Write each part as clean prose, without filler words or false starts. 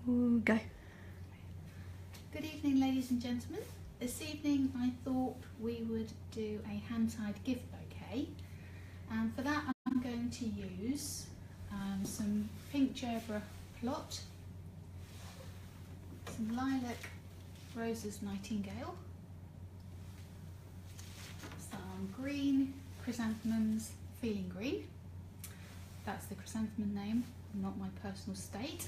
Ooh, go. Good evening, ladies and gentlemen. This evening I thought we would do a hand-tied gift bouquet, and for that I'm going to use some pink gerbera plot, some lilac roses nightingale, some green chrysanthemums feeling green. That's the chrysanthemum name, not my personal state.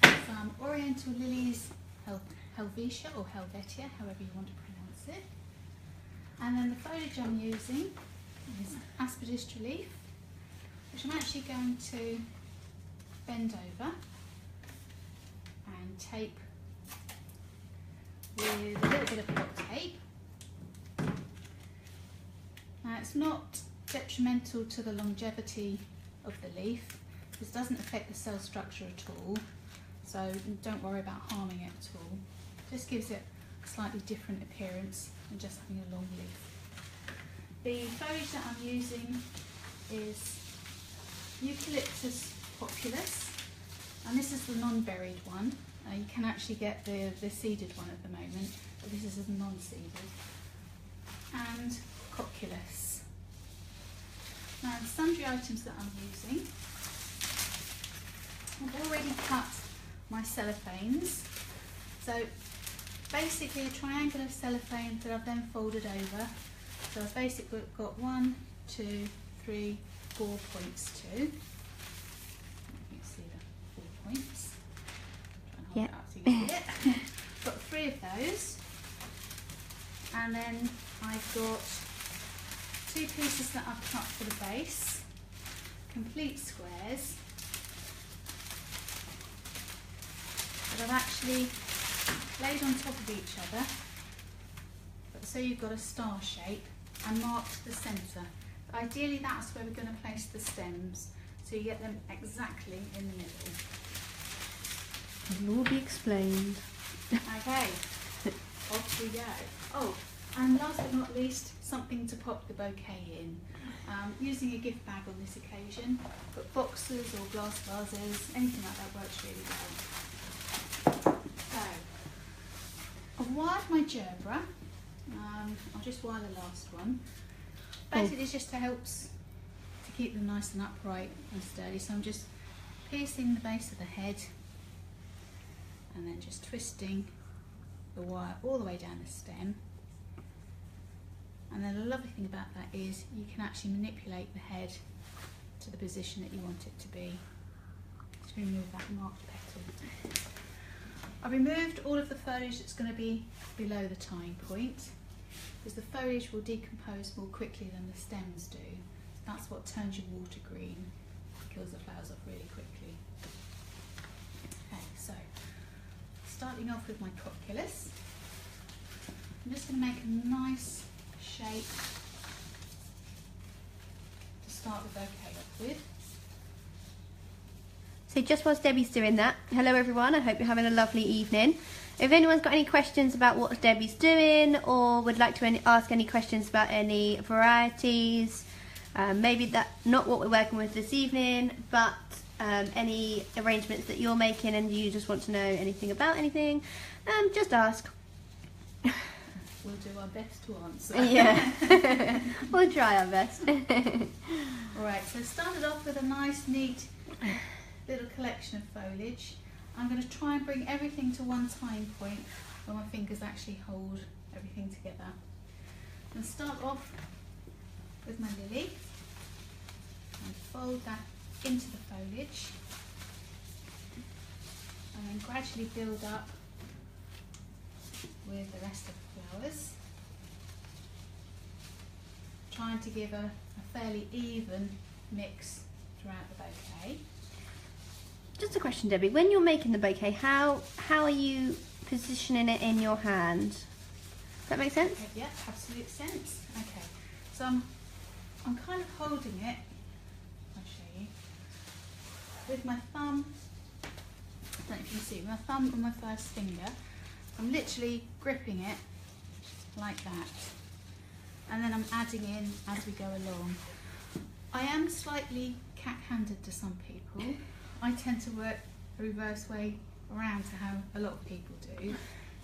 Some oriental lilies, Helvetia or Helvetia, however you want to pronounce it. And then the foliage I'm using is aspidistra leaf, which I'm actually going to bend over and tape with a little bit of hot tape. Now it's not detrimental to the longevity of the leaf. This doesn't affect the cell structure at all, so don't worry about harming it at all. Just gives it a slightly different appearance than just having a long leaf. The foliage that I'm using is Eucalyptus populus, and this is the non-berried one. You can actually get the seeded one at the moment, but this is a non-seeded. And Cocculus. Now the sundry items that I'm using, I've already cut my cellophanes. So basically a triangular cellophane that I've then folded over. So I've basically got 1, 2, 3, 4 points to. You can see the 4 points. Try and hold it up so you can see it. Got 3 of those. And then I've got 2 pieces that I've cut for the base, complete squares, that I've actually laid on top of each other, but so you've got a star shape, and marked the centre. Ideally that's where we're going to place the stems, so you get them exactly in the middle. It'll all be explained. Okay, off we go. Oh, and last but not least, something to pop the bouquet in. Using a gift bag on this occasion, but boxes or glass vases, anything like that works really well. So, I've wired my gerbera. I'll just wire the last one. Basically it's just to to keep them nice and upright and sturdy. So I'm just piercing the base of the head and then just twisting the wire all the way down the stem. And then the lovely thing about that is you can actually manipulate the head to the position that you want it to be. To remove that marked petal. I've removed all of the foliage that's going to be below the tying point, because the foliage will decompose more quickly than the stems do. That's what turns your water green, kills the flowers off really quickly. Okay, so starting off with my cocculus, I'm just going to make a nice shape to start the bouquet off with. So just whilst Debbie's doing that, hello everyone, I hope you're having a lovely evening. If anyone's got any questions about what Debbie's doing, or would like to ask any questions about any varieties, maybe that's not what we're working with this evening, but any arrangements that you're making and you just want to know anything about anything, just ask. We'll do our best to answer. Yeah, we'll try our best. Alright, so started off with a nice neat little collection of foliage. I'm going to try and bring everything to one tying point where my fingers actually hold everything together. I'm going to start off with my lily and fold that into the foliage, and then gradually build up with the rest of the flowers, trying to give a fairly even mix throughout the bouquet. Just a question, Debbie. When you're making the bouquet, how are you positioning it in your hand? Does that make sense? Okay, yeah, absolute sense. Okay, so I'm kind of holding it. I'll show you with my thumb. I don't know if you can see, with my thumb on my first finger. I'm literally gripping it like that, and then I'm adding in as we go along. I am slightly cat-handed to some people. I tend to work a reverse way around to how a lot of people do.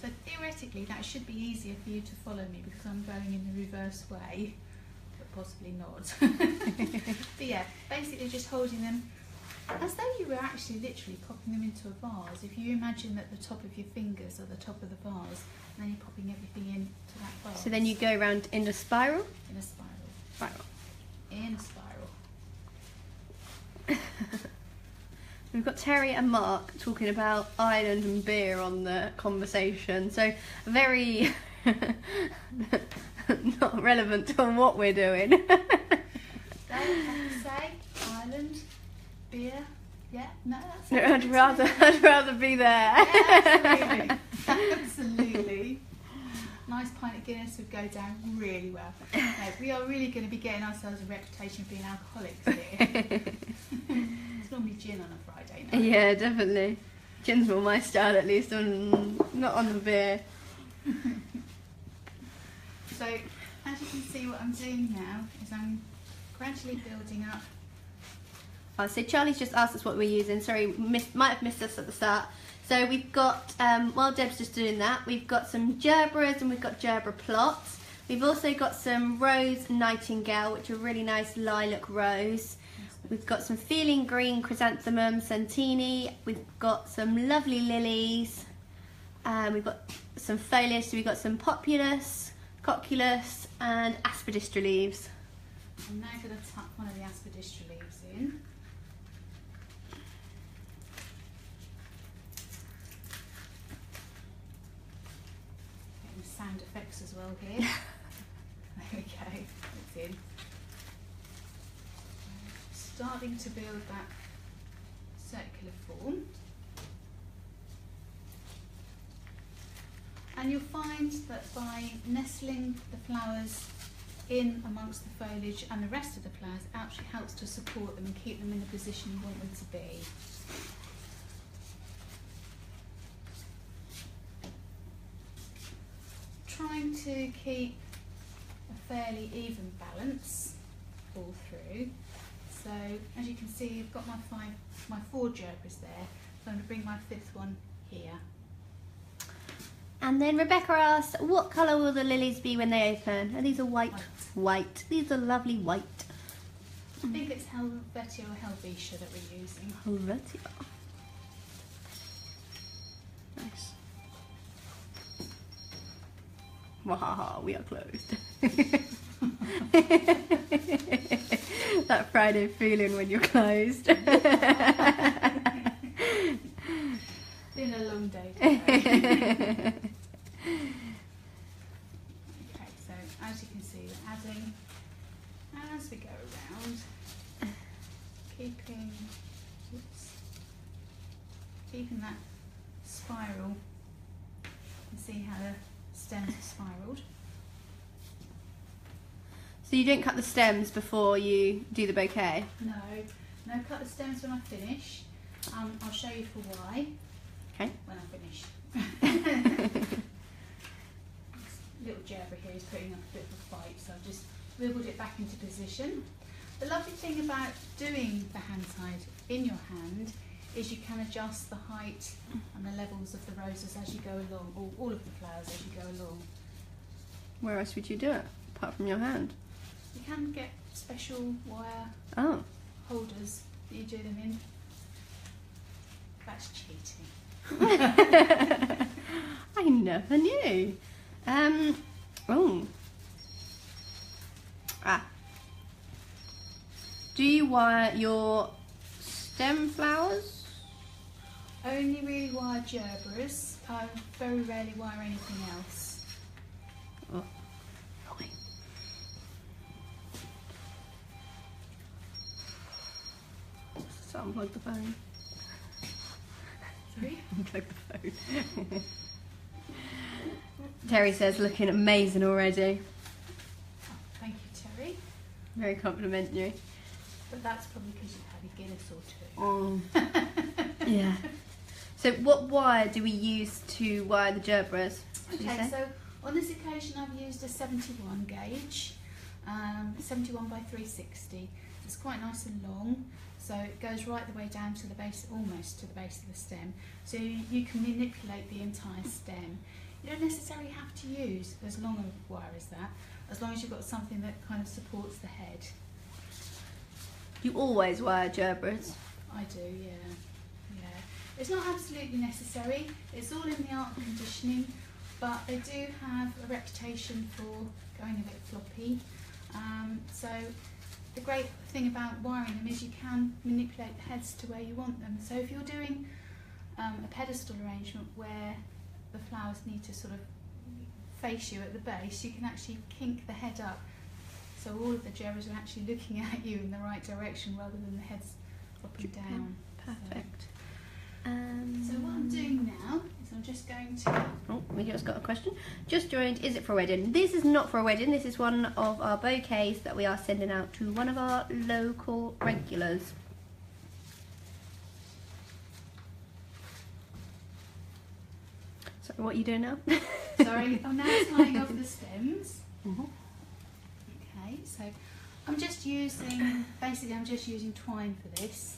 So theoretically that should be easier for you to follow me because I'm going in the reverse way, but possibly not. But yeah, basically just holding them as though you were actually literally popping them into a vase. If you imagine that the top of your fingers are the top of the vase, and then you're popping everything into that vase. So then you go around in a spiral? In a spiral. Spiral. In a spiral. We've got Terry and Mark talking about Ireland and beer on the conversation, so very not relevant to what we're doing. They have to say Ireland, beer, yeah, no, that's No, I'd rather be there. Yeah, absolutely, absolutely. Nice pint of Guinness would go down really well. No, we are really going to be getting ourselves a reputation for being alcoholics here. It's normally gin on a Friday night. Yeah, definitely. Gin's more my style, at least, not on the beer. So, as you can see, what I'm doing now is I'm gradually building up. Oh, so Charlie's just asked us what we're using. Sorry, might have missed us at the start. So we've got, while Deb's just doing that, we've got some gerberas and we've got gerbera plots. We've also got some rose nightingale, which are really nice lilac rose. We've got some feeling green chrysanthemum santini. We've got some lovely lilies. We've got some foliage. So we've got some populus, cocculus, and aspidistra leaves. I'm now going to tuck one of the aspidistra leaves in. Sound effects as well here. There we go, it's in. Starting to build that circular form. And you'll find that by nestling the flowers in amongst the foliage and the rest of the flowers, it actually helps to support them and keep them in the position you want them to be. Trying to keep a fairly even balance all through. So as you can see, you've got my four gerberas there. So I'm going to bring my fifth one here. And then Rebecca asked, what colour will the lilies be when they open? And these are white. White. These are lovely white. I think it's Helvetia or Helvetia that we're using. Helvetia. Nice. Wahaha, we are closed. That Friday feeling when you're closed. Been a long day today. Okay, so as you can see, we're adding as we go around, keeping that spiral. You can see how the stems are spiraled. So you don't cut the stems before you do the bouquet? No, cut the stems when I finish. I'll show you for why. Okay. When I finish. This little gerbera here is putting up a bit of a fight, so I've just wiggled it back into position. The lovely thing about doing the hand tied in your hand is you can adjust the height and the levels of the roses as you go along, or all of the flowers as you go along. Where else would you do it, apart from your hand? You can get special wire holders that you do them in. That's cheating. I never knew. Do you wire your stem flowers? Only really wire gerberas. I very rarely wire anything else. Oh. Okay. So unplug the phone. Sorry? Unplug the phone. Terry says looking amazing already. Oh, thank you, Terry. Very complimentary. But that's probably because you've had a Guinness or two. Oh. Yeah. So what wire do we use to wire the gerberas? Okay, so on this occasion I've used a 71 gauge, 71 by 360. It's quite nice and long, so it goes right the way down to the base, almost to the base of the stem. So you can manipulate the entire stem. You don't necessarily have to use as long a wire as that, as long as you've got something that kind of supports the head. You always wear gerbils? I do, yeah. It's not absolutely necessary. It's all in the art of conditioning, but they do have a reputation for going a bit floppy. So the great thing about wiring them is you can manipulate the heads to where you want them. So if you're doing a pedestal arrangement where the flowers need to sort of face you at the base, you can actually kink the head up. So all of the gerbils are actually looking at you in the right direction rather than the heads up and down. Perfect. So what I'm doing now is I'm just going to... Oh, we just got a question. Just joined, is it for a wedding? This is not for a wedding. This is one of our bouquets that we are sending out to one of our local regulars. Sorry, what are you doing now? Sorry, I'm now tying off the stems. Okay, so I'm just using, basically I'm just using twine for this.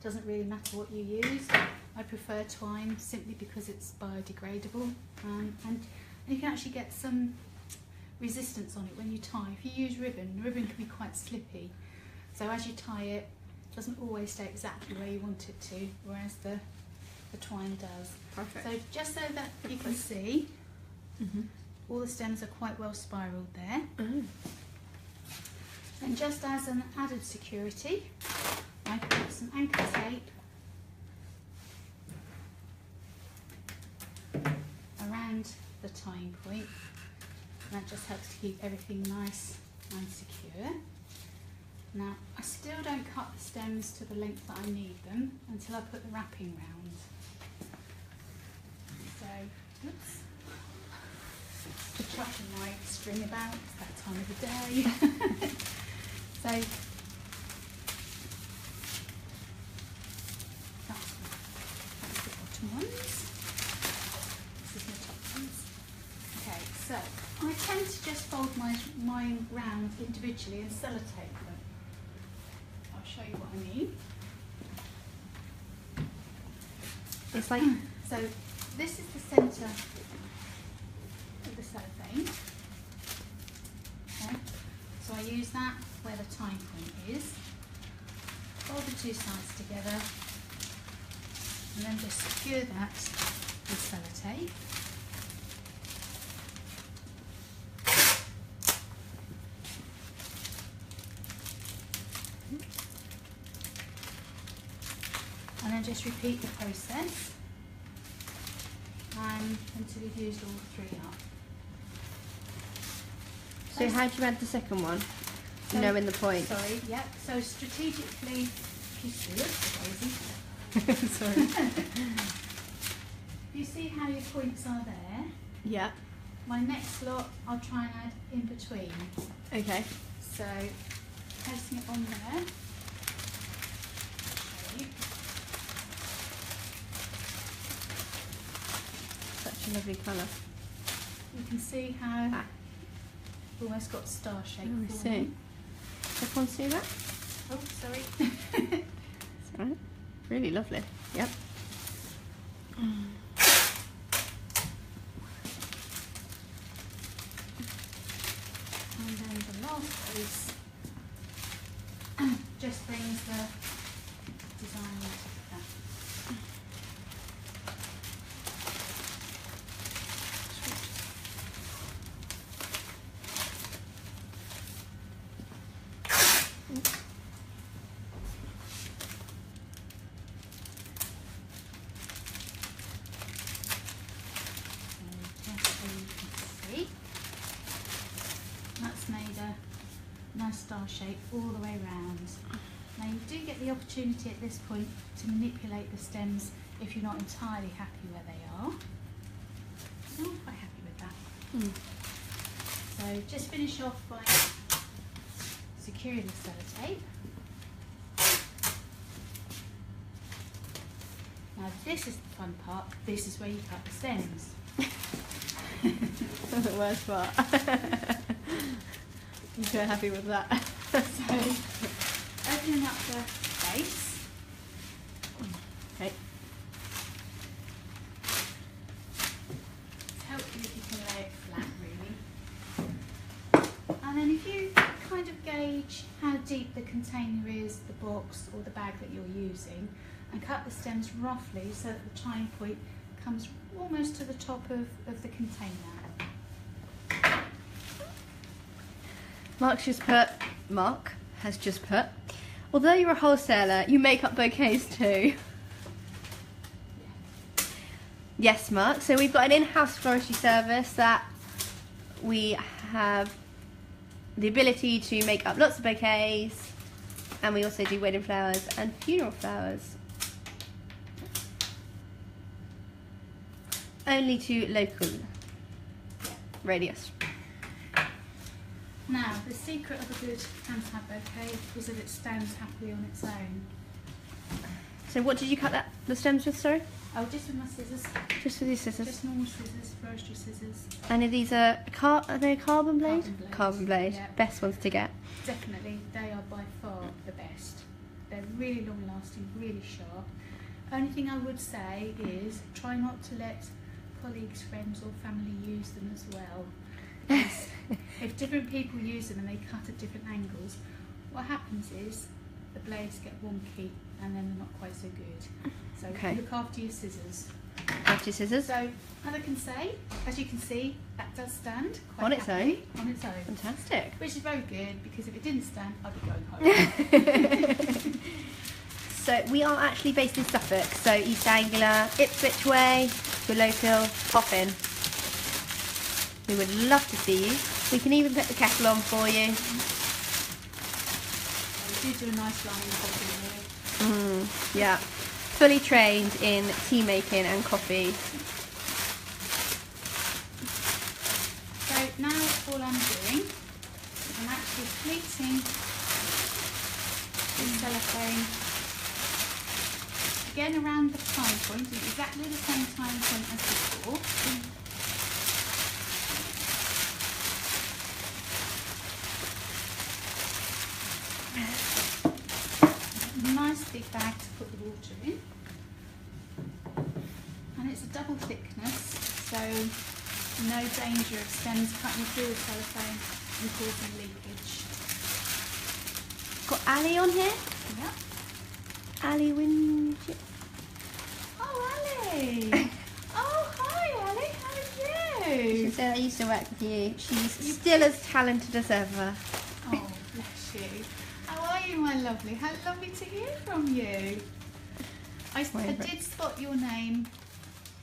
Doesn't really matter what you use. I prefer twine simply because it's biodegradable, and you can actually get some resistance on it when you tie. If you use ribbon, the ribbon can be quite slippy. So as you tie it, it doesn't always stay exactly where you want it to, whereas the twine does. Perfect. So just so that you can see, all the stems are quite well spiraled there. And just as an added security, I put some anchor tape around the tying point, and that just helps to keep everything nice and secure. Now, I still don't cut the stems to the length that I need them until I put the wrapping round. So, oops, chucking my string about, it's that time of the day. So, that's the bottom ones. This is the top ones. Okay, so I tend to just fold mine round individually and sellotape them. I'll show you what I mean. It's like... So this is the centre of the cellophane. Okay. So I use that where the tying point is. Fold the two sides together and then just secure that with sellotape. And then just repeat the process until you've used all three up. So how do you add the second one? So, Knowing the point. Sorry, yep. So strategically, if you see it, Sorry. you see how your points are there. Yeah. My next lot, I'll try and add in between. Okay. So placing it on there. Okay. Such a lovely colour. You can see how it's almost got star shape. Oh, I see. Everyone see that? Oh, sorry. That's right. Really lovely. Yep. And then the last piece just brings the design into that. That's made a nice star shape all the way round. Now you do get the opportunity at this point to manipulate the stems if you're not entirely happy where they are. I'm quite happy with that. So just finish off by securing the sellotape. Now this is the fun part, this is where you cut the stems. That's the worst part. I'm so happy with that. So, as opening up the base. Okay. It's helpful if you can lay it flat, really. And then if you kind of gauge how deep the container is, the box or the bag that you're using, and cut the stems roughly so that the tying point comes almost to the top of the container. Mark has just put, although you're a wholesaler, you make up bouquets too. Yeah. Yes, Mark. So we've got an in-house floristry service that we have the ability to make up lots of bouquets, and we also do wedding flowers and funeral flowers. Only to local radius. Now, the secret of a good hand tie bouquet is that it stands happily on its own. So what did you cut the stems with, sorry? Oh, just with my scissors. Just with your scissors? Just normal scissors, floristry scissors. And are these are they carbon blade? Carbon blade. Yeah. Yeah. Best ones to get. Definitely, they are by far the best. They're really long lasting, really sharp. Only thing I would say is try not to let colleagues, friends or family use them as well. Because if different people use them and they cut at different angles, what happens is the blades get wonky and then they're not quite so good. So look after your scissors. After your scissors. So, as I can say, as you can see, that does stand quite On its happily on its own. Fantastic. Which is very good, because if it didn't stand, I'd be going home. So we are actually based in Suffolk, so East Anglia, Ipswich way, if you're local, pop in. We would love to see you. We can even put the kettle on for you. We do a nice line of coffee here. Yeah. Fully trained in tea making and coffee. So now all I'm doing is I'm actually pleating the cellophane again around the tie point, at exactly the same tie point as before. Nice big bag to put the water in, and it's a double thickness, so no danger of stems cutting through the cellophane and causing leakage. Got Ali on here. Yep. Ali Winch. Oh, Ali! Oh, hi, Ali. How are you? She said I used to work with you. She's still as talented as ever. Oh, bless you. How are you, my lovely? How lovely to hear from you. I did spot your name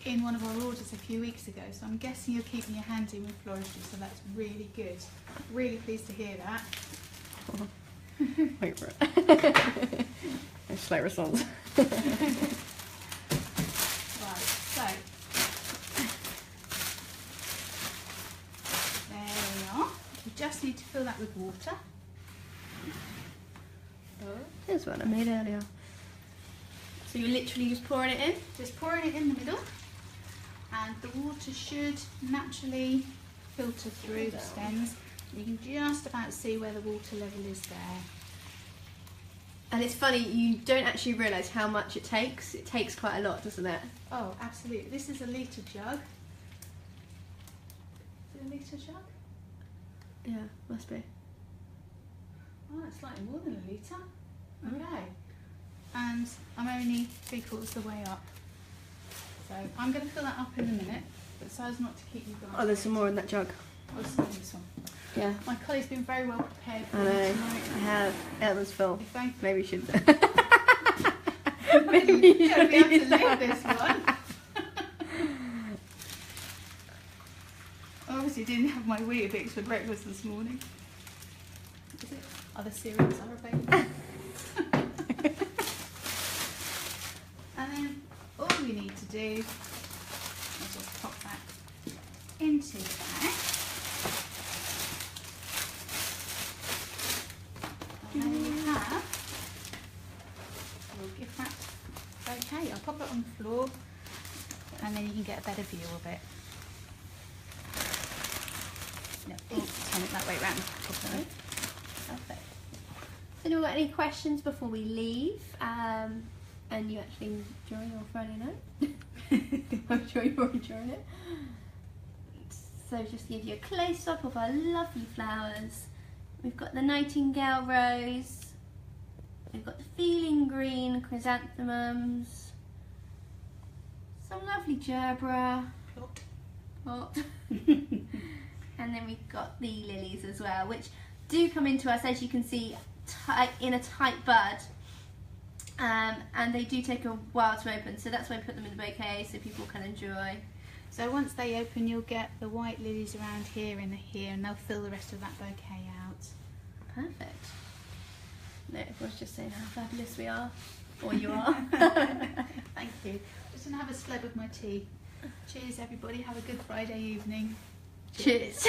in one of our orders a few weeks ago, so I'm guessing you're keeping your hand in with floristry, so that's really good. Really pleased to hear that. Wait for it. Slow response. Right, so there we are. We just need to fill that with water. Here's one I made earlier. So you're literally just pouring it in? Just pouring it in the middle, and the water should naturally filter through the stems. You can just about see where the water level is there. And it's funny, you don't actually realise how much it takes. It takes quite a lot, doesn't it? Oh, absolutely. This is a litre jug. Is it a litre jug? Yeah, must be. Oh, it's slightly more than a litre. Okay. And I'm only 3/4 the way up. So I'm going to fill that up in a minute, but so as not to keep you guys. Oh, there's some more in that jug. Oh, some in this one. Yeah. My colleague's been very well prepared for I know. me tonight. I have. That was full. If I Maybe you should. maybe you should be able to leave this one. I obviously didn't have my Weetabix for breakfast this morning. Is it? Other cereals are available. And then all we need to do is just pop that into the bag. And then you have your gift wrap bouquet. I'll pop it on the floor and then you can get a better view of it. No, turn it that way round. Okay. Perfect. anyone got any questions before we leave? And you actually enjoy your Friday night? I'm sure you're enjoying it. So just to give you a close-up of our lovely flowers. We've got the Nightingale Rose. We've got the Feeling Green Chrysanthemums. Some lovely Gerbera. Hot. And then we've got the lilies as well, which do come into us, as you can see, in a tight bud. And they do take a while to open, so that's why I put them in the bouquet so people can enjoy. So once they open, you'll get the white lilies around here and here, and they'll fill the rest of that bouquet out. Perfect. No, everyone's just saying how fabulous we are, or you are. Thank you. Just gonna have a slab of my tea. Cheers, everybody. Have a good Friday evening. Cheers.